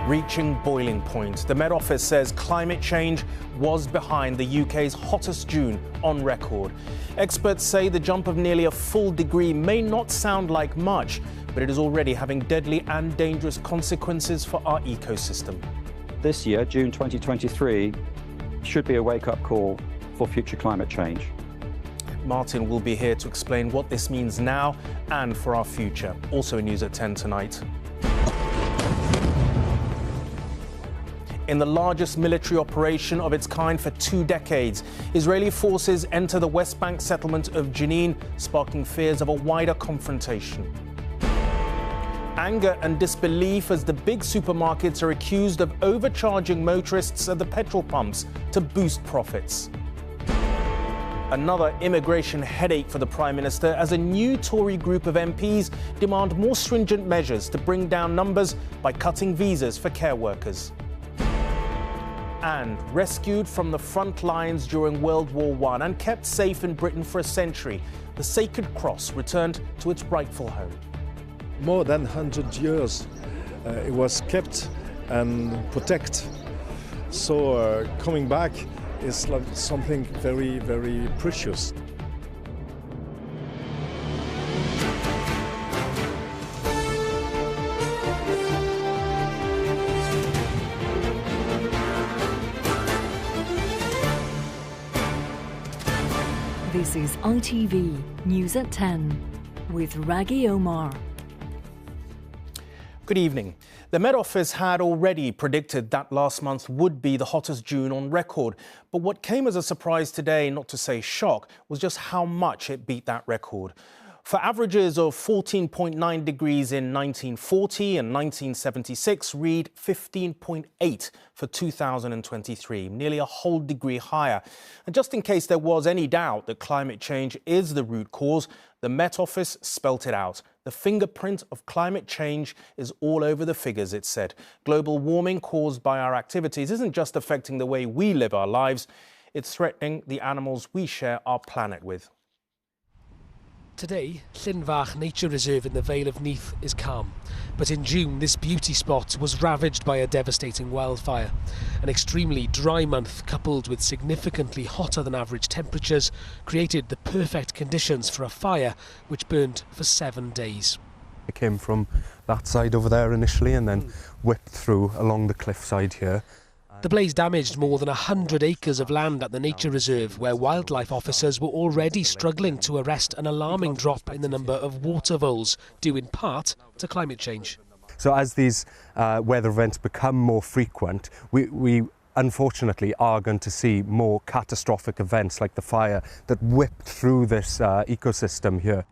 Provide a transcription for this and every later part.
reaching boiling point. The Met Office says climate change was behind the UK's hottest June on record. Experts say the jump of nearly a full degree may not sound like much, but it is already having deadly and dangerous consequences for our ecosystem. This year, June 2023, should be a wake-up call for future climate change. Martin will be here to explain what this means now and for our future. Also in News at 10 tonight. In the largest military operation of its kind for 2 decades, Israeli forces enter the West Bank settlement of Jenin, sparking fears of a wider confrontation. Anger and disbelief as the big supermarkets are accused of overcharging motorists at the petrol pumps to boost profits. Another immigration headache for the Prime Minister as a new Tory group of MPs demand more stringent measures to bring down numbers by cutting visas for care workers. And rescued from the front lines during World War I and kept safe in Britain for a century, the Sacred Cross returned to its rightful home. More than 100 years it was kept and protected. So coming back is like something very, very precious. This is ITV News at 10 with Rageh Omaar. Good evening. The Met Office had already predicted that last month would be the hottest June on record. But what came as a surprise today, not to say shock, was just how much it beat that record. For averages of 14.9 degrees in 1940 and 1976, read 15.8 for 2023, nearly a whole degree higher. And just in case there was any doubt that climate change is the root cause, the Met Office spelt it out. The fingerprint of climate change is all over the figures, it said. Global warming caused by our activities isn't just affecting the way we live our lives, it's threatening the animals we share our planet with. Today, Llynfach Nature Reserve in the Vale of Neath is calm. But in June, this beauty spot was ravaged by a devastating wildfire. An extremely dry month, coupled with significantly hotter than average temperatures, created the perfect conditions for a fire which burned for 7 days. It came from that side over there initially and then whipped through along the cliffside here. The blaze damaged more than 100 acres of land at the nature reserve, where wildlife officers were already struggling to arrest an alarming drop in the number of water voles, due in part to climate change. So as these weather events become more frequent, we unfortunately are going to see more catastrophic events like the fire that whipped through this ecosystem here.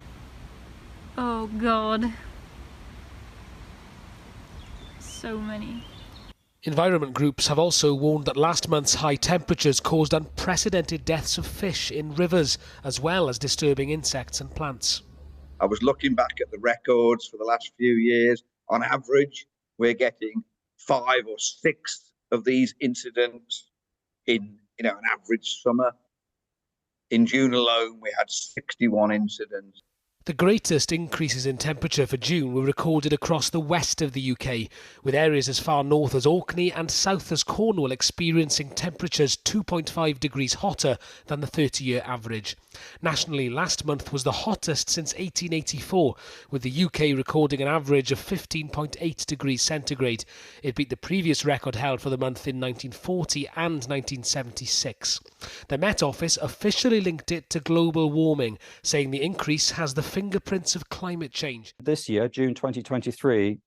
Oh God. So many. Environment groups have also warned that last month's high temperatures caused unprecedented deaths of fish in rivers, as well as disturbing insects and plants. I was looking back at the records for the last few years. On average, we're getting 5 or 6 of these incidents in an average summer. In June alone, we had 61 incidents. The greatest increases in temperature for June were recorded across the west of the UK, with areas as far north as Orkney and south as Cornwall experiencing temperatures 2.5 degrees hotter than the 30-year average. Nationally, last month was the hottest since 1884, with the UK recording an average of 15.8 degrees centigrade. It beat the previous record held for the month in 1940 and 1976. The Met Office officially linked it to global warming, saying the increase has the fingerprints of climate change. This year, June 2023,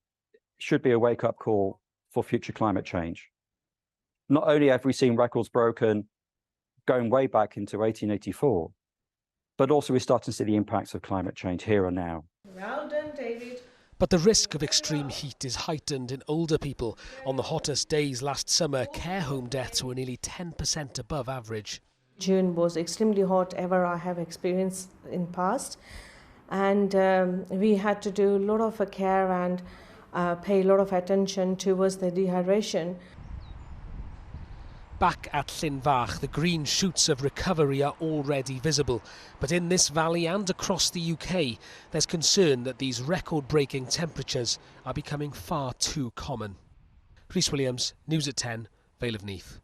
should be a wake-up call for future climate change. Not only have we seen records broken going way back into 1884, but also we're starting to see the impacts of climate change here and now. Well done, David. But the risk of extreme heat is heightened in older people. On the hottest days last summer, care home deaths were nearly 10% above average. June was extremely hot ever I have experienced in past. And we had to do a lot of care and pay a lot of attention towards the dehydration. Back at Llynfach, the green shoots of recovery are already visible. But in this valley and across the UK, there's concern that these record-breaking temperatures are becoming far too common. Rhys Williams, News at 10, Vale of Neath.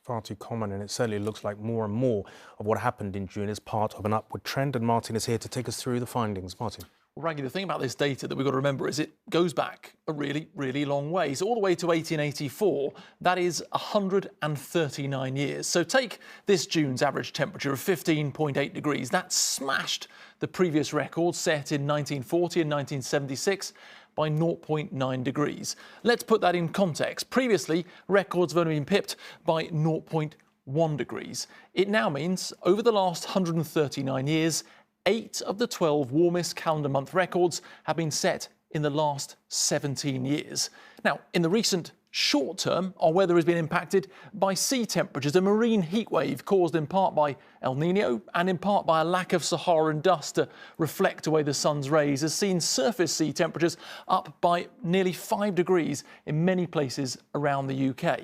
Far too common, and it certainly looks like more and more of what happened in June is part of an upward trend. And Martin is here to take us through the findings. Martin. Well, Rageh, the thing about this data that we've got to remember is it goes back a really, really long way. So all the way to 1884, that is 139 years. So take this June's average temperature of 15.8 degrees. That smashed the previous record set in 1940 and 1976 by 0.9 degrees. Let's put that in context. Previously, records have only been pipped by 0.1 degrees. It now means over the last 139 years, 8 of the 12 warmest calendar month records have been set in the last 17 years. Now, in the recent short term, our weather has been impacted by sea temperatures, a marine heat wave caused in part by El Nino and in part by a lack of Saharan dust to reflect away the sun's rays, has seen surface sea temperatures up by nearly 5 degrees in many places around the UK.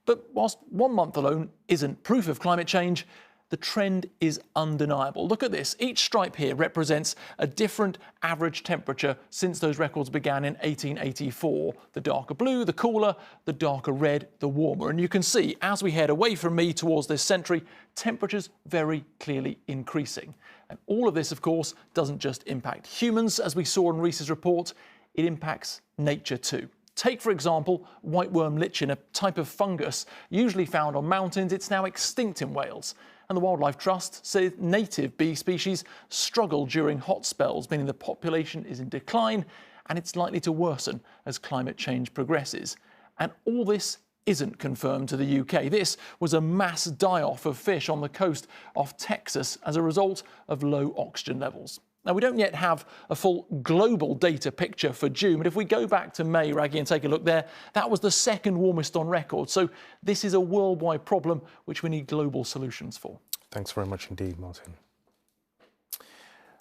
But whilst 1 month alone isn't proof of climate change, the trend is undeniable. Look at this. Each stripe here represents a different average temperature since those records began in 1884. The darker blue, the cooler, the darker red, the warmer. And you can see, as we head away from me towards this century, temperatures very clearly increasing. And all of this, of course, doesn't just impact humans, as we saw in Rhys's report, it impacts nature too. Take, for example, whiteworm lichen, a type of fungus usually found on mountains. It's now extinct in Wales. And the Wildlife Trust says native bee species struggle during hot spells, meaning the population is in decline and it's likely to worsen as climate change progresses. And all this isn't confirmed to the UK. This was a mass die-off of fish on the coast of Texas as a result of low oxygen levels. Now, we don't yet have a full global data picture for June, but if we go back to May, Rageh, and take a look there, that was the second warmest on record. So this is a worldwide problem which we need global solutions for. Thanks very much indeed, Martin.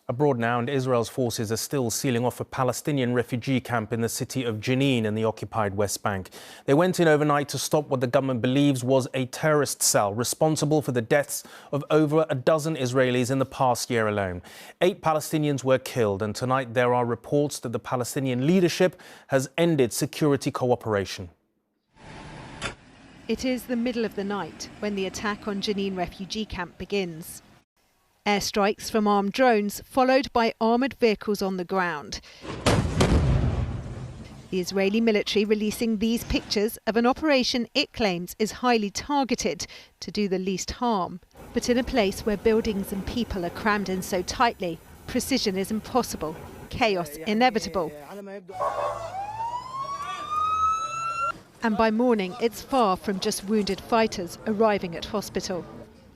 Abroad now, and Israel's forces are still sealing off a Palestinian refugee camp in the city of Jenin in the occupied West Bank. They went in overnight to stop what the government believes was a terrorist cell responsible for the deaths of over a dozen Israelis in the past year alone. 8 Palestinians were killed, and tonight there are reports that the Palestinian leadership has ended security cooperation. It is the middle of the night when the attack on Jenin refugee camp begins. Airstrikes from armed drones followed by armoured vehicles on the ground. The Israeli military releasing these pictures of an operation it claims is highly targeted to do the least harm. But in a place where buildings and people are crammed in so tightly, precision is impossible, chaos inevitable. And by morning, it's far from just wounded fighters arriving at hospital.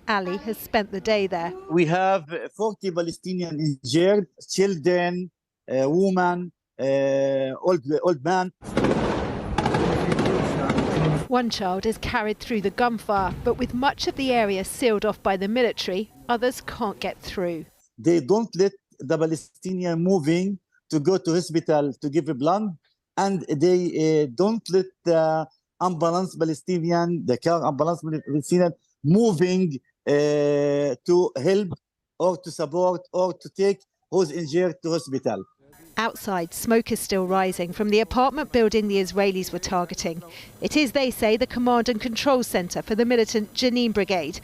Ali has spent the day there. We have 40 Palestinians injured, children, women, old man. One child is carried through the gunfire, but with much of the area sealed off by the military, others can't get through. They don't let the Palestinian moving to go to hospital to give blood, and they don't let the ambulance Palestinian, the car ambulance Palestinian moving to help or to support or to take who's injured to hospital. Outside, smoke is still rising from the apartment building the Israelis were targeting. It is, they say, the command and control centre for the militant Jenin Brigade.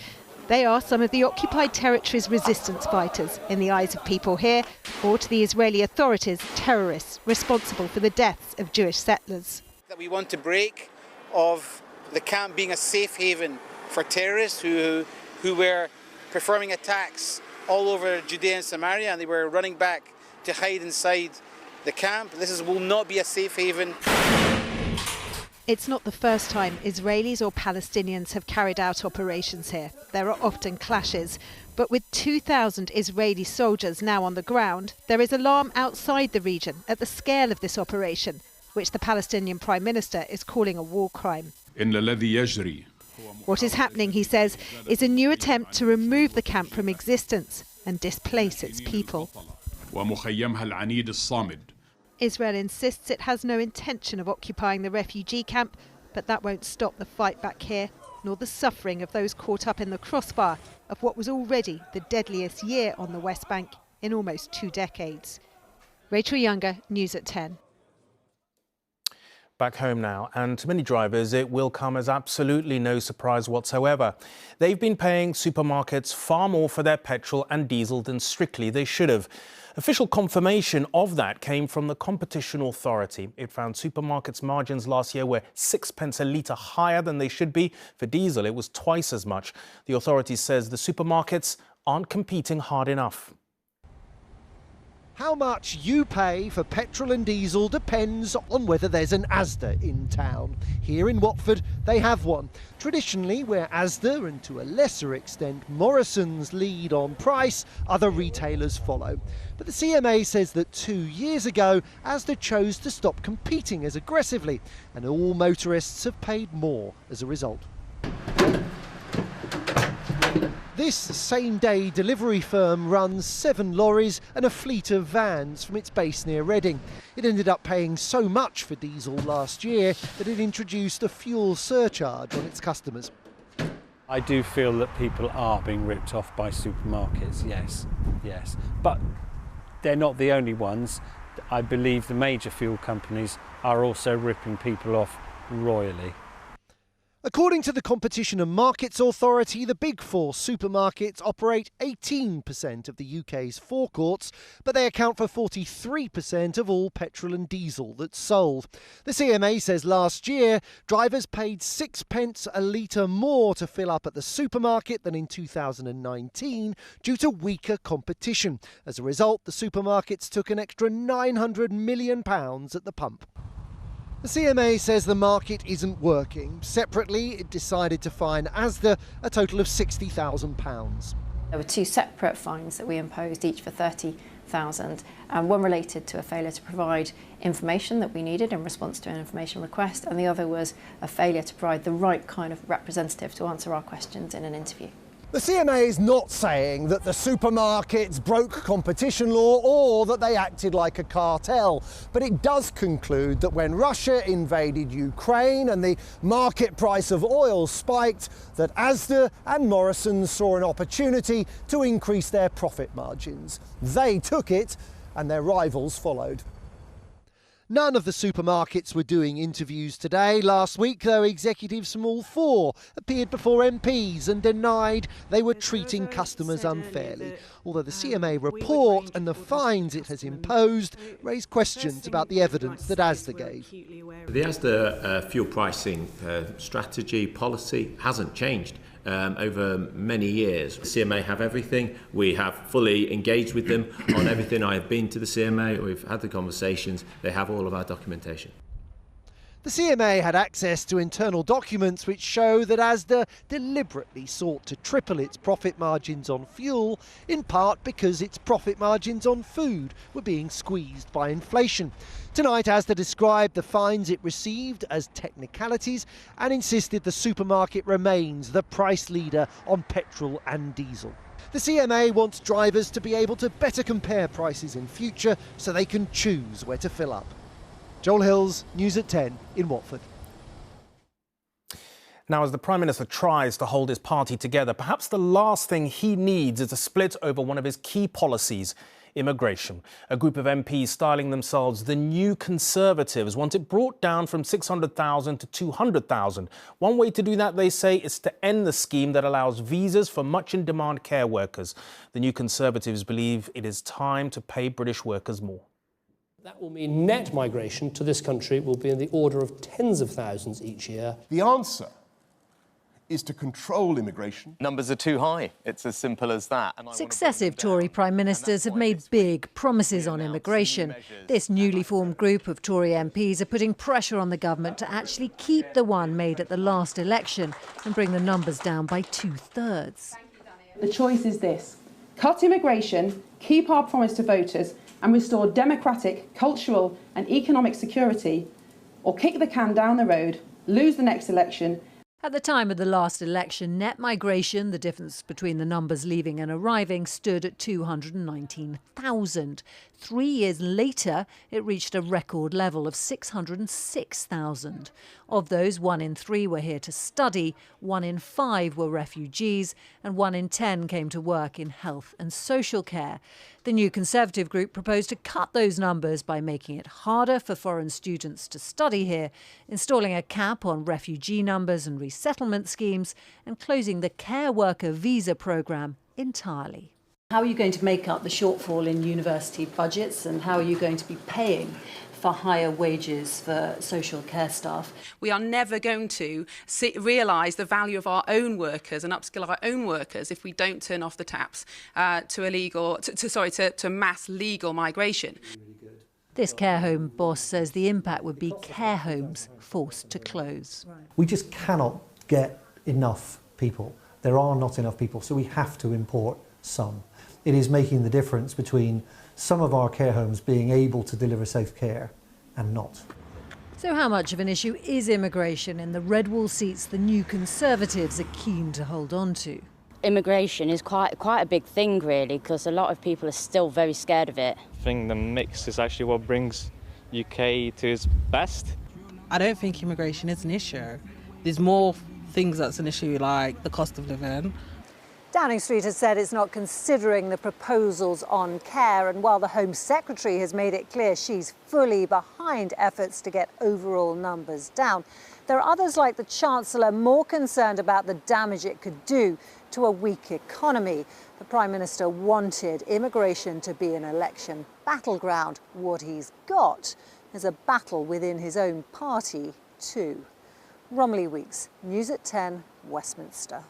They are some of the occupied territory's resistance fighters, in the eyes of people here, or to the Israeli authorities, terrorists responsible for the deaths of Jewish settlers. That we want to break of the camp being a safe haven for terrorists who were performing attacks all over Judea and Samaria, and they were running back to hide inside the camp. This will not be a safe haven. It's not the first time Israelis or Palestinians have carried out operations here. There are often clashes. But with 2,000 Israeli soldiers now on the ground, there is alarm outside the region at the scale of this operation, which the Palestinian Prime Minister is calling a war crime. What is happening, he says, is a new attempt to remove the camp from existence and displace its people. Israel insists it has no intention of occupying the refugee camp, but that won't stop the fight back here, nor the suffering of those caught up in the crossfire of what was already the deadliest year on the West Bank in almost 2 decades. Rachel Younger, News at 10. Back home now, and to many drivers it will come as absolutely no surprise whatsoever. They've been paying supermarkets far more for their petrol and diesel than strictly they should have. Official confirmation of that came from the Competition Authority. It found supermarkets' margins last year were 6p a litre higher than they should be. For diesel, it was twice as much. The authority says the supermarkets aren't competing hard enough. How much you pay for petrol and diesel depends on whether there's an Asda in town. Here in Watford, they have one. Traditionally, where Asda and to a lesser extent Morrison's lead on price, other retailers follow. But the CMA says that 2 years ago, Asda chose to stop competing as aggressively, and all motorists have paid more as a result. This same-day delivery firm runs 7 lorries and a fleet of vans from its base near Reading. It ended up paying so much for diesel last year that it introduced a fuel surcharge on its customers. I do feel that people are being ripped off by supermarkets, yes. But they're not the only ones. I believe the major fuel companies are also ripping people off royally. According to the Competition and Markets Authority, the big 4 supermarkets operate 18% of the UK's forecourts, but they account for 43% of all petrol and diesel that's sold. The CMA says last year, drivers paid 6p a litre more to fill up at the supermarket than in 2019 due to weaker competition. As a result, the supermarkets took an extra £900 million at the pump. The CMA says the market isn't working. Separately, it decided to fine Asda a total of £60,000. There were 2 separate fines that we imposed, each for £30,000, and one related to a failure to provide information that we needed in response to an information request, and the other was a failure to provide the right kind of representative to answer our questions in an interview. The CMA is not saying that the supermarkets broke competition law or that they acted like a cartel, but it does conclude that when Russia invaded Ukraine and the market price of oil spiked, that Asda and Morrison's saw an opportunity to increase their profit margins. They took it and their rivals followed. None of the supermarkets were doing interviews today. Last week, though, executives from all 4 appeared before MPs and denied they were treating customers unfairly. Although the CMA report and the fines it has imposed raise questions about the evidence that Asda gave. The Asda fuel pricing strategy policy hasn't changed over many years. The CMA have everything. We have fully engaged with them on everything. I have been to the CMA, we've had the conversations, they have all of our documentation. The CMA had access to internal documents which show that Asda deliberately sought to triple its profit margins on fuel, in part because its profit margins on food were being squeezed by inflation. Tonight, Asda described the fines it received as technicalities and insisted the supermarket remains the price leader on petrol and diesel. The CMA wants drivers to be able to better compare prices in future so they can choose where to fill up. Joel Hills, News at 10 in Watford. Now, as the Prime Minister tries to hold his party together, perhaps the last thing he needs is a split over one of his key policies, immigration. A group of MPs styling themselves the New Conservatives want it brought down from 600,000 to 200,000. One way to do that, they say, is to end the scheme that allows visas for much-in-demand care workers. The New Conservatives believe it is time to pay British workers more. That will mean net migration to this country will be in the order of tens of thousands each year. The answer is to control immigration. Numbers are too high. It's as simple as that. Successive Tory Prime Ministers have made big promises on immigration. This newly formed group of Tory MPs are putting pressure on the government to actually keep the one made at the last election and bring the numbers down by 2/3. The choice is this: cut immigration, keep our promise to voters and restore democratic, cultural and economic security, or kick the can down the road, lose the next election. At the time of the last election, net migration, the difference between the numbers leaving and arriving, stood at 219,000. 3 years later, it reached a record level of 606,000. Of those, 1 in 3 were here to study, 1 in 5 were refugees, and 1 in 10 came to work in health and social care. The new Conservative group proposed to cut those numbers by making it harder for foreign students to study here, installing a cap on refugee numbers and resettlement schemes, and closing the care worker visa programme entirely. How are you going to make up the shortfall in university budgets, and how are you going to be paying for higher wages for social care staff? We are never going to realise the value of our own workers and upskill our own workers if we don't turn off the taps to mass legal migration. This care home boss says the impact would be care homes forced to close. We just cannot get enough people. There are not enough people, so we have to import some. It is making the difference between some of our care homes being able to deliver safe care and not. So how much of an issue is immigration in the red wall seats the new Conservatives are keen to hold on to? Immigration is quite a big thing, really, because a lot of people are still very scared of it. I think the mix is actually what brings UK to its best. I don't think immigration is an issue. There's more things that's an issue, like the cost of living. Downing Street has said it's not considering the proposals on care, and while the Home Secretary has made it clear she's fully behind efforts to get overall numbers down, there are others like the Chancellor more concerned about the damage it could do to a weak economy. The Prime Minister wanted immigration to be an election battleground. What he's got is a battle within his own party too. Romilly Weeks, News at 10, Westminster.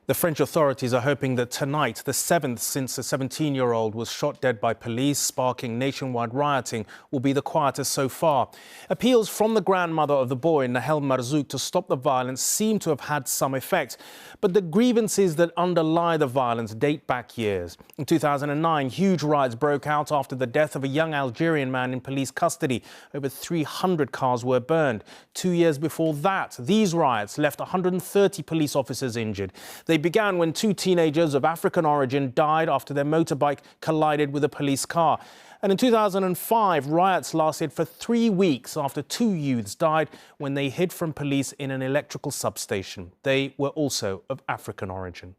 The French authorities are hoping that tonight, the 7th since a 17-year-old was shot dead by police, sparking nationwide rioting, will be the quietest so far. Appeals from the grandmother of the boy, Nahel Marzouk, to stop the violence seem to have had some effect. But the grievances that underlie the violence date back years. In 2009, huge riots broke out after the death of a young Algerian man in police custody. Over 300 cars were burned. 2 years before that, these riots left 130 police officers injured. They began when two teenagers of African origin died after their motorbike collided with a police car. And in 2005, riots lasted for 3 weeks after two youths died when they hid from police in an electrical substation. They were also of African origin.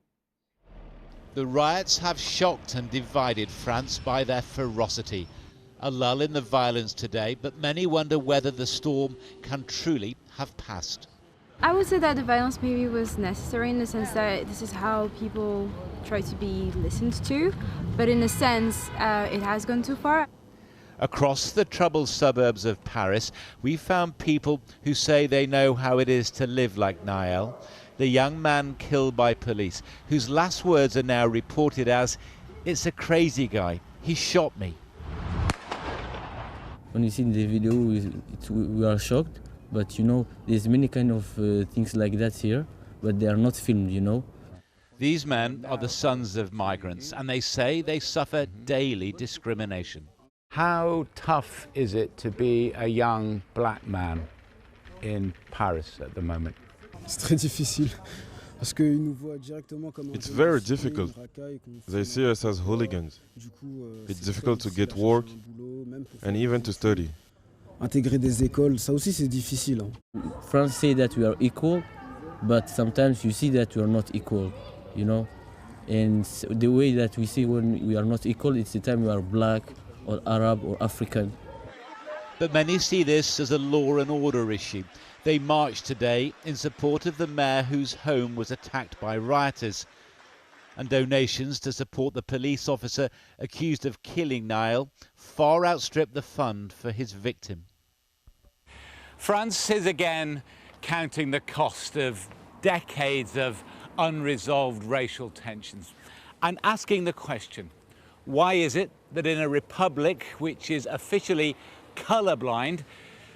The riots have shocked and divided France by their ferocity. A lull in the violence today, but many wonder whether the storm can truly have passed. I would say that the violence maybe was necessary in the sense that this is how people try to be listened to, but in a sense it has gone too far. Across the troubled suburbs of Paris, we found people who say they know how it is to live like Nahel, the young man killed by police, whose last words are now reported as, "It's a crazy guy, he shot me." When you see the video, we are shocked. But, you know, there's many kind of things like that here, but they are not filmed, you know. These men are the sons of migrants, and they say they suffer daily discrimination. How tough is it to be a young black man in Paris at the moment? It's very difficult. They see us as hooligans. It's difficult to get work and even to study. Intégrer des écoles, ça aussi c'est difficile. France say that we are equal, but sometimes you see that we are not equal, you know. And the way that we see when we are not equal, it's the time we are black or Arab or African. But many see this as a law and order issue. They marched today in support of the mayor whose home was attacked by rioters. And donations to support the police officer accused of killing Nahel far outstrip the fund for his victim. France is again counting the cost of decades of unresolved racial tensions and asking the question, why is it that in a republic which is officially colourblind,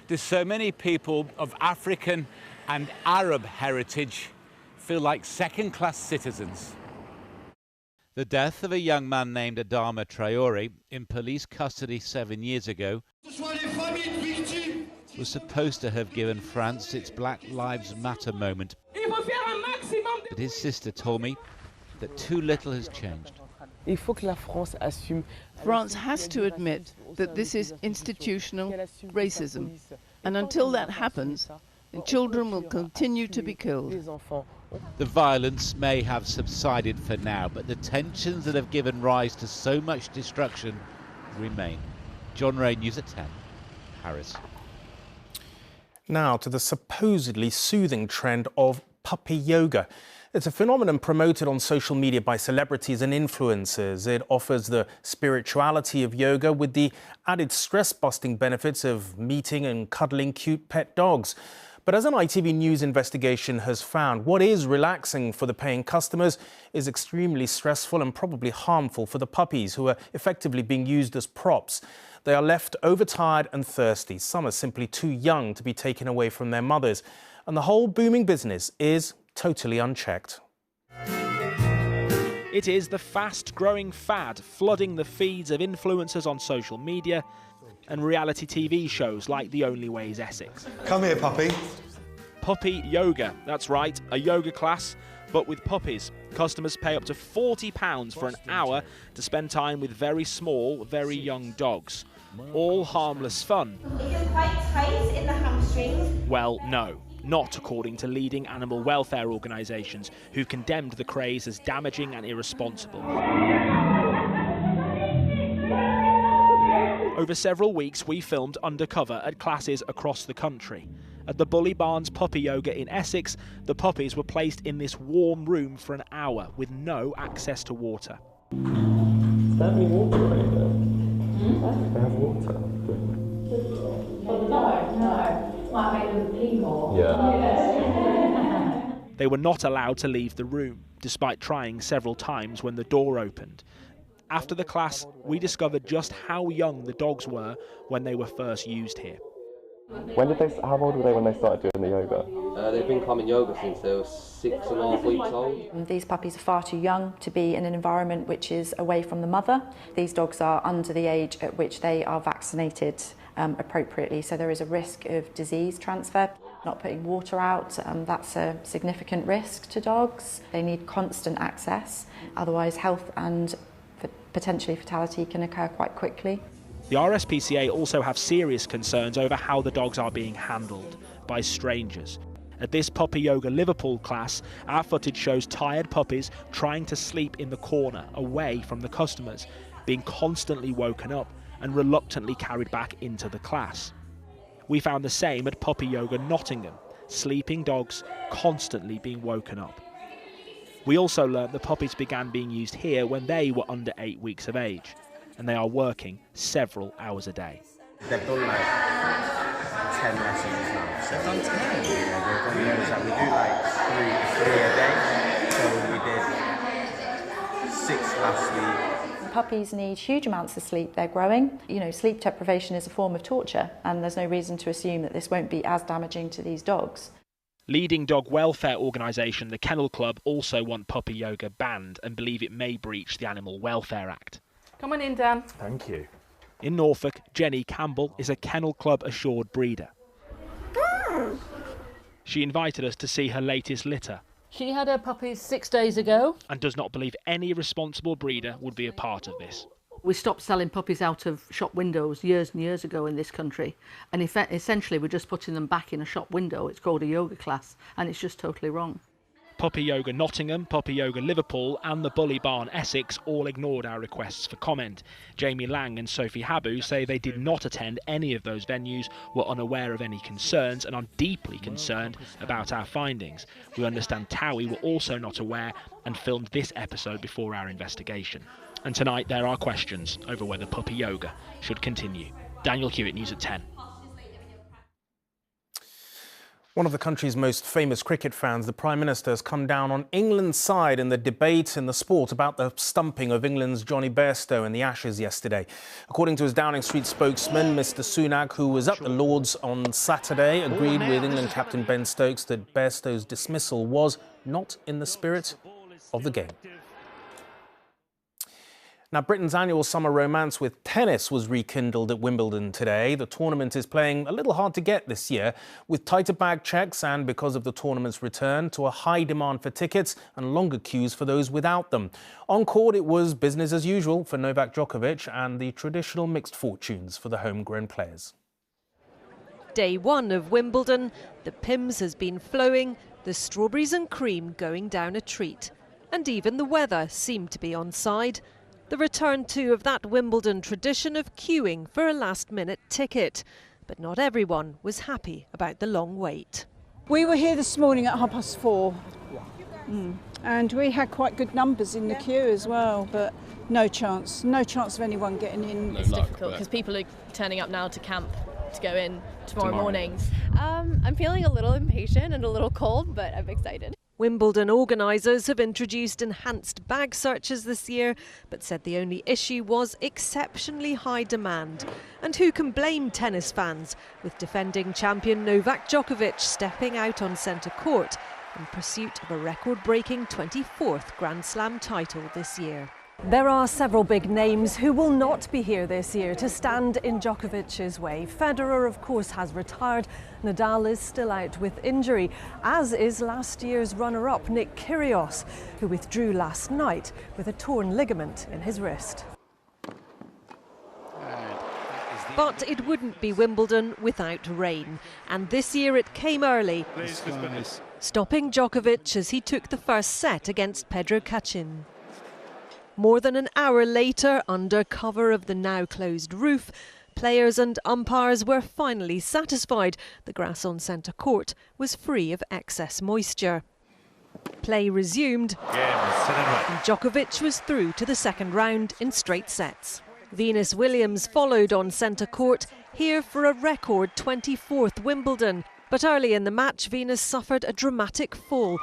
do so many people of African and Arab heritage feel like second-class citizens? The death of a young man named Adama Traore in police custody 7 years ago was supposed to have given France its Black Lives Matter moment. But his sister told me that too little has changed. France has to admit that this is institutional racism. And until that happens, children will continue to be killed. The violence may have subsided for now, but the tensions that have given rise to so much destruction remain. John Ray, News at 10, Paris. Now to the supposedly soothing trend of puppy yoga. It's a phenomenon promoted on social media by celebrities and influencers. It offers the spirituality of yoga with the added stress-busting benefits of meeting and cuddling cute pet dogs. But as an ITV News investigation has found, what is relaxing for the paying customers is extremely stressful and probably harmful for the puppies, who are effectively being used as props. They are left overtired and thirsty. Some are simply too young to be taken away from their mothers. And the whole booming business is totally unchecked. It is the fast-growing fad flooding the feeds of influencers on social media and reality TV shows like The Only Way is Essex. Come here, puppy. Puppy yoga, that's right, a yoga class, but with puppies. Customers pay up to £40 for an hour to spend time with very small, very young dogs. All harmless fun. If you're quite tight in the hamstrings. Well, no. Not according to leading animal welfare organisations who condemned the craze as damaging and irresponsible. Over several weeks, we filmed undercover at classes across the country. At the Bully Barnes Puppy Yoga in Essex, the puppies were placed in this warm room for an hour with no access to water. Is there any water right there? They have water. No. Might make them pee more. Yeah. They were not allowed to leave the room, despite trying several times when the door opened. After the class, we discovered just how young the dogs were when they were first used here. How old were they when they started doing the yoga? They've been coming yoga since they were 6.5 weeks old. These puppies are far too young to be in an environment which is away from the mother. These dogs are under the age at which they are vaccinated appropriately, so there is a risk of disease transfer. Not putting water out, that's a significant risk to dogs. They need constant access, otherwise health and potentially fatality can occur quite quickly. The RSPCA also have serious concerns over how the dogs are being handled by strangers. At this Puppy Yoga Liverpool class, our footage shows tired puppies trying to sleep in the corner, away from the customers, being constantly woken up and reluctantly carried back into the class. We found the same at Puppy Yoga Nottingham, sleeping dogs constantly being woken up. We also learnt the puppies began being used here when they were under 8 weeks of age, and they are working several hours a day. They've done like 10 lessons now. So they've done 10? Yeah, they've done loads. We do like three a day. So we did 6 last week. Puppies need huge amounts of sleep. They're growing. You know, sleep deprivation is a form of torture, and there's no reason to assume that this won't be as damaging to these dogs. Leading dog welfare organisation the Kennel Club also want puppy yoga banned and believe it may breach the Animal Welfare Act. Come on in, Dan. Thank you. In Norfolk, Jenny Campbell is a Kennel Club assured breeder. She invited us to see her latest litter. She had her puppies 6 days ago. And does not believe any responsible breeder would be a part of this. We stopped selling puppies out of shop windows years and years ago in this country. And essentially we're just putting them back in a shop window. It's called a yoga class and it's just totally wrong. Puppy Yoga Nottingham, Puppy Yoga Liverpool and the Bully Barn Essex all ignored our requests for comment. Jamie Lang and Sophie Habu say they did not attend any of those venues, were unaware of any concerns and are deeply concerned about our findings. We understand Towie were also not aware and filmed this episode before our investigation. And tonight there are questions over whether puppy yoga should continue. Daniel Hewitt, News at 10. One of the country's most famous cricket fans, the Prime Minister, has come down on England's side in the debate in the sport about the stumping of England's Johnny Bairstow in the Ashes yesterday. According to his Downing Street spokesman, Mr Sunak, who was at the Lords on Saturday, agreed with England captain Ben Stokes that Bairstow's dismissal was not in the spirit of the game. Now, Britain's annual summer romance with tennis was rekindled at Wimbledon today. The tournament is playing a little hard to get this year, with tighter bag checks and, because of the tournament's return, to a high demand for tickets and longer queues for those without them. On court, it was business as usual for Novak Djokovic and the traditional mixed fortunes for the homegrown players. Day one of Wimbledon, the Pims has been flowing, The strawberries and cream going down a treat. And even the weather seemed to be on side. The return too of that Wimbledon tradition of queuing for a last-minute ticket. But not everyone was happy about the long wait. We were here this morning at 4:30. And we had quite good numbers in the queue as well, but no chance of anyone getting in. It's difficult because people are turning up now to camp to go in tomorrow morning. I'm feeling a little impatient and a little cold, but I'm excited. Wimbledon organisers have introduced enhanced bag searches this year, but said the only issue was exceptionally high demand. And who can blame tennis fans, with defending champion Novak Djokovic stepping out on centre court in pursuit of a record-breaking 24th Grand Slam title this year. There are several big names who will not be here this year to stand in Djokovic's way. Federer, of course, has retired. Nadal is still out with injury, as is last year's runner-up Nick Kyrgios, who withdrew last night with a torn ligament in his wrist. But it wouldn't be Wimbledon without rain, and this year it came early, stopping Djokovic as he took the first set against Pedro Cachin. More than an hour later, under cover of the now closed roof, players and umpires were finally satisfied the grass on centre court was free of excess moisture. Play resumed, and Djokovic was through to the second round in straight sets. Venus Williams followed on centre court, here for a record 24th Wimbledon. But early in the match, Venus suffered a dramatic fall.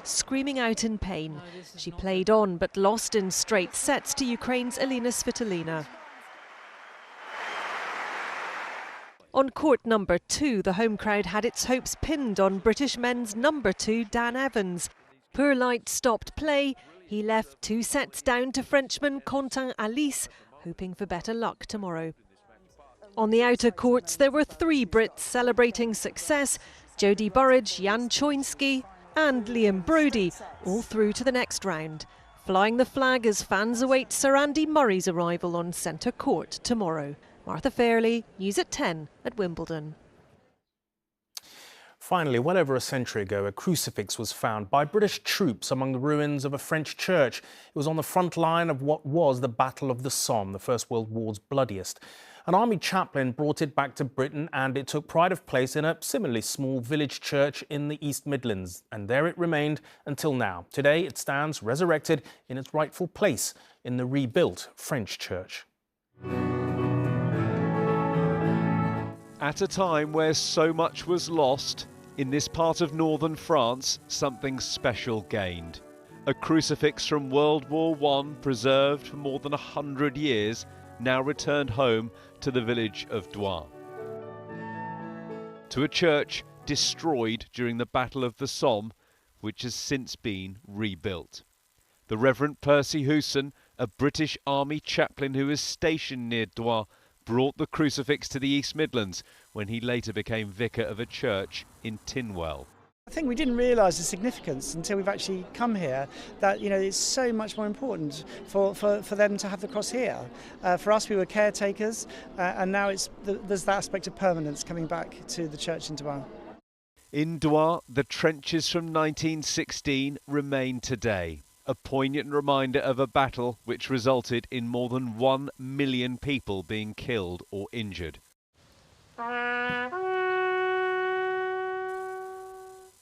Screaming out in pain. She played on but lost in straight sets to Ukraine's Elina Svitolina. On court number 2, the home crowd had its hopes pinned on British men's number 2, Dan Evans. Poor light stopped play. He left 2 sets down to Frenchman Quentin Alice, hoping for better luck tomorrow. On the outer courts, there were 3 Brits celebrating success: Jodie Burrage, Jan Choinski and Liam Brodie, all through to the next round, flying the flag as fans await Sir Andy Murray's arrival on centre court tomorrow. Martha Fairley, News at 10 at Wimbledon. Finally, well over a century ago, a crucifix was found by British troops among the ruins of a French church. It was on the front line of what was the Battle of the Somme, the First World War's bloodiest. An army chaplain brought it back to Britain, and it took pride of place in a similarly small village church in the East Midlands. And there it remained until now. Today it stands resurrected in its rightful place in the rebuilt French church. At a time where so much was lost, in this part of northern France, something special gained. A crucifix from World War I, preserved for more than 100 years, now returned home to the village of Douai. To a church destroyed during the Battle of the Somme, which has since been rebuilt. The Reverend Percy Hewson, a British Army chaplain who was stationed near Douai, brought the crucifix to the East Midlands when he later became vicar of a church in Tinwell. I think we didn't realise the significance until we've actually come here, that it's so much more important for them to have the cross here. For us, we were caretakers, and now there's that aspect of permanence coming back to the church in Douai. In Douai, the trenches from 1916 remain today, a poignant reminder of a battle which resulted in more than 1 million people being killed or injured.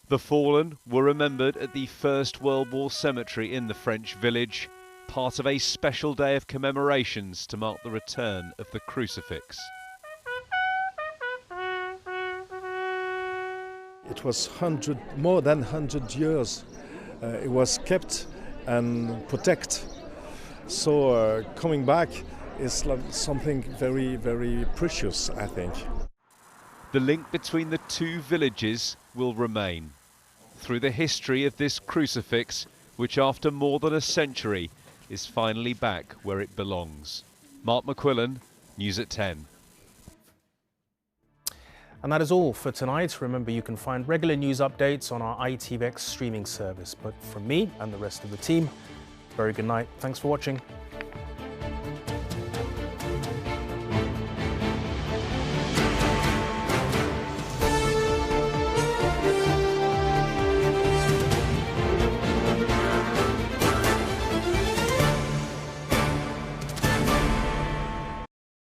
The fallen were remembered at the First World War cemetery in the French village, part of a special day of commemorations to mark the return of the crucifix. It was more than 100 years. It was kept and protected. So coming back is something very, very precious, I think. The link between the 2 villages will remain through the history of this crucifix, which after more than a century is finally back where it belongs. Mark McQuillan, News at 10. And that is all for tonight. Remember, you can find regular news updates on our ITVX streaming service. But from me and the rest of the team, very good night. Thanks for watching.